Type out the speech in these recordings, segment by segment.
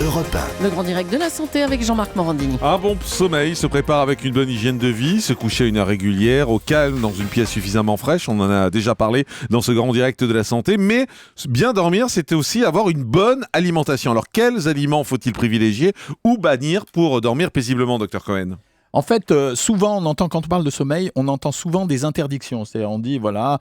Europe 1. Le grand direct de la santé avec Jean-Marc Morandini. Un bon sommeil se prépare avec une bonne hygiène de vie, se coucher à une heure régulière, au calme, dans une pièce suffisamment fraîche. On en a déjà parlé dans ce grand direct de la santé. Mais bien dormir, c'était aussi avoir une bonne alimentation. Alors, quels aliments faut-il privilégier ou bannir pour dormir paisiblement, Dr Cohen ? En fait, souvent, quand on parle de sommeil, on entend souvent des interdictions. C'est-à-dire, on dit, voilà,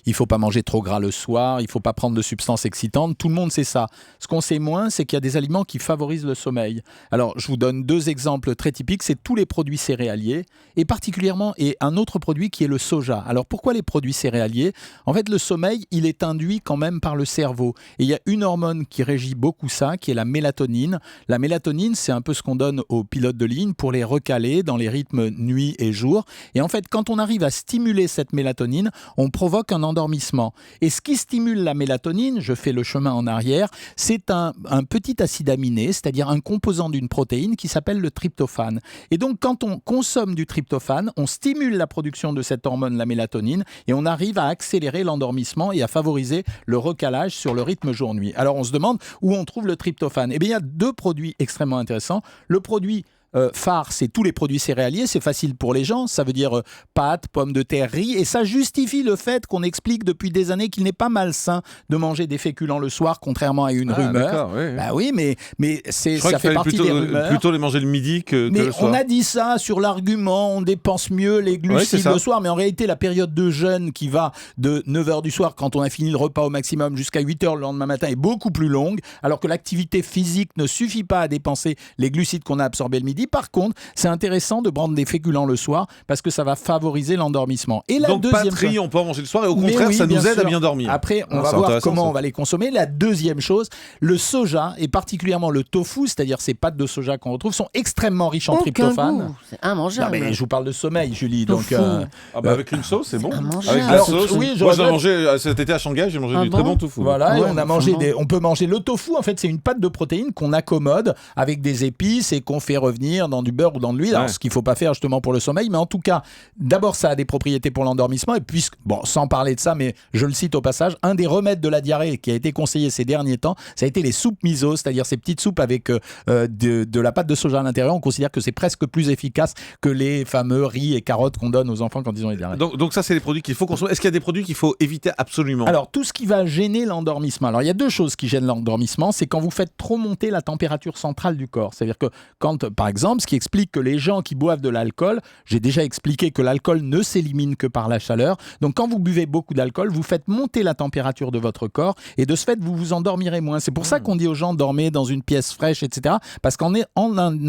il faut pas manger trop gras le soir, il faut pas prendre de substances excitantes. Tout le monde sait ça. Ce qu'on sait moins, c'est qu'il y a des aliments qui favorisent le sommeil. Alors, je vous donne 2 exemples très typiques. C'est tous les produits céréaliers et particulièrement, et un autre produit qui est le soja. Alors, pourquoi les produits céréaliers ? En fait, le sommeil, il est induit quand même par le cerveau. Et il y a une hormone qui régit beaucoup ça, qui est la mélatonine. La mélatonine, c'est un peu ce qu'on donne aux pilotes de ligne pour les recaler dans les rythmes nuit et jour. Et en fait, quand on arrive à stimuler cette mélatonine, on provoque un endormissement. Et ce qui stimule la mélatonine, je fais le chemin en arrière, c'est un petit acide aminé, c'est-à-dire un composant d'une protéine qui s'appelle le tryptophane. Et donc, quand on consomme du tryptophane, on stimule la production de cette hormone, la mélatonine, et on arrive à accélérer l'endormissement et à favoriser le recalage sur le rythme jour-nuit. Alors, on se demande où on trouve le tryptophane. Eh bien, il y a 2 produits extrêmement intéressants. Le produit phare, c'est tous les produits céréaliers, c'est facile pour les gens, ça veut dire pâtes, pommes de terre, riz, et ça justifie le fait qu'on explique depuis des années qu'il n'est pas malsain de manger des féculents le soir, contrairement à une rumeur. Oui. Bah oui, mais ça fait partie plutôt, des rumeurs. plutôt les manger le midi que le soir. On a dit ça sur l'argument, on dépense mieux les glucides le soir, mais en réalité, la période de jeûne qui va de 9h du soir, quand on a fini le repas au maximum, jusqu'à 8h le lendemain matin, est beaucoup plus longue, alors que l'activité physique ne suffit pas à dépenser les glucides qu'on a absorbés le midi. Par contre, c'est intéressant de prendre des féculents le soir parce que ça va favoriser l'endormissement. Et donc pas de riz, on peut en manger le soir et au contraire, ça nous aide à bien dormir. Après, on va voir comment on va les consommer. La deuxième chose, le soja et particulièrement le tofu, c'est-à-dire ces pâtes de soja qu'on retrouve, sont extrêmement riches en tryptophane. Goût. C'est immangeable. Non, mais je vous parle de sommeil, Julie. Tofu. Donc, avec une sauce, c'est bon. Avec la sauce. Oui, moi, j'ai mangé cet été à Shanghai, j'ai mangé du très bon tofu. Voilà, et on peut manger le tofu. En fait, c'est une pâte de protéines qu'on accommode avec des épices et qu'on fait revenir dans du beurre ou dans de l'huile. Alors, ce qu'il ne faut pas faire justement pour le sommeil, mais en tout cas, d'abord, ça a des propriétés pour l'endormissement. Et puis, sans parler de ça, mais je le cite au passage, un des remèdes de la diarrhée qui a été conseillé ces derniers temps, ça a été les soupes miso, c'est-à-dire ces petites soupes avec de la pâte de soja à l'intérieur. On considère que c'est presque plus efficace que les fameux riz et carottes qu'on donne aux enfants quand ils ont les diarrhées. Donc ça, c'est les produits qu'il faut consommer. Est-ce qu'il y a des produits qu'il faut éviter absolument ? Alors, tout ce qui va gêner l'endormissement. Alors, il y a 2 choses qui gênent l'endormissement. C'est quand vous faites trop monter la température centrale du corps. C'est-à-dire que quand, par exemple, ce qui explique que les gens qui boivent de l'alcool, j'ai déjà expliqué que l'alcool ne s'élimine que par la chaleur. Donc, quand vous buvez beaucoup d'alcool, vous faites monter la température de votre corps et de ce fait, vous vous endormirez moins. C'est pour ça qu'on dit aux gens dormez dans une pièce fraîche, etc. Parce qu'en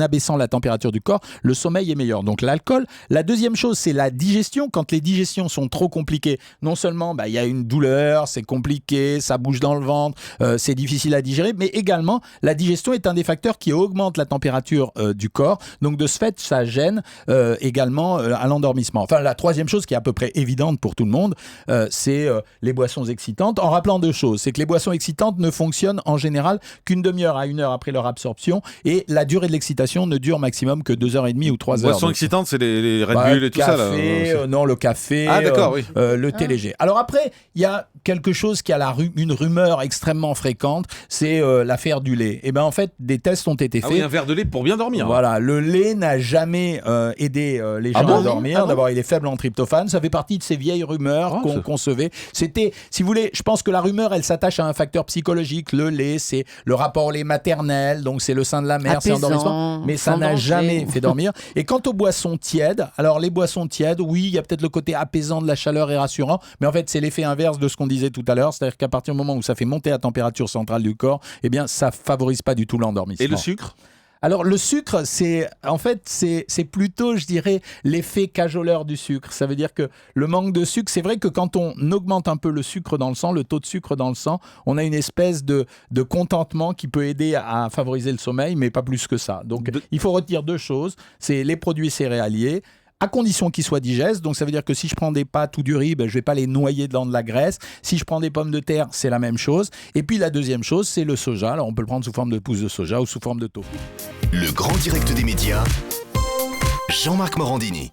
abaissant la température du corps, le sommeil est meilleur. Donc, l'alcool. La deuxième chose, c'est la digestion. Quand les digestions sont trop compliquées, non seulement il y a une douleur, c'est compliqué, ça bouge dans le ventre, c'est difficile à digérer, mais également, la digestion est un des facteurs qui augmente la température du corps. Donc, de ce fait, ça gêne également à l'endormissement. Enfin, la troisième chose qui est à peu près évidente pour tout le monde, c'est les boissons excitantes. En rappelant 2 choses, c'est que les boissons excitantes ne fonctionnent en général qu'une demi-heure à 1 heure après leur absorption et la durée de l'excitation ne dure maximum que 2h30 ou 3 heures. Boissons excitantes, c'est les Red Bull et tout ça là. Non, le café, le thé léger. Alors après, il y a quelque chose qui a une rumeur extrêmement fréquente, c'est l'affaire du lait. Et bien en fait, des tests ont été faits. Oui, un verre de lait pour bien dormir. Voilà, le lait n'a jamais aidé les gens à dormir. D'abord, il est faible en tryptophane. Ça fait partie de ces vieilles rumeurs qu'on concevait. C'était, si vous voulez, je pense que la rumeur, elle s'attache à un facteur psychologique. Le lait, c'est le rapport au lait maternel, donc c'est le sein de la mère, c'est endormissement. Mais ça n'a jamais fait dormir. Et quant aux boissons tièdes, alors les boissons tièdes, oui, il y a peut-être le côté apaisant de la chaleur et rassurant, mais en fait, c'est l'effet inverse de ce qu'on disait tout à l'heure. C'est-à-dire qu'à partir du moment où ça fait monter la température centrale du corps, eh bien, ça favorise pas du tout l'endormissement. Et le sucre ? Alors le sucre, c'est plutôt, je dirais, l'effet cajoleur du sucre. Ça veut dire que le manque de sucre, c'est vrai que quand on augmente un peu le sucre dans le sang, le taux de sucre dans le sang, on a une espèce de contentement qui peut aider à favoriser le sommeil, mais pas plus que ça. Donc il faut retenir 2 choses, c'est les produits céréaliers, à condition qu'ils soient digestes. Donc ça veut dire que si je prends des pâtes ou du riz, je ne vais pas les noyer dans de la graisse. Si je prends des pommes de terre, c'est la même chose. Et puis la deuxième chose, c'est le soja. Alors on peut le prendre sous forme de pousses de soja ou sous forme de tofu. Le grand direct des médias, Jean-Marc Morandini.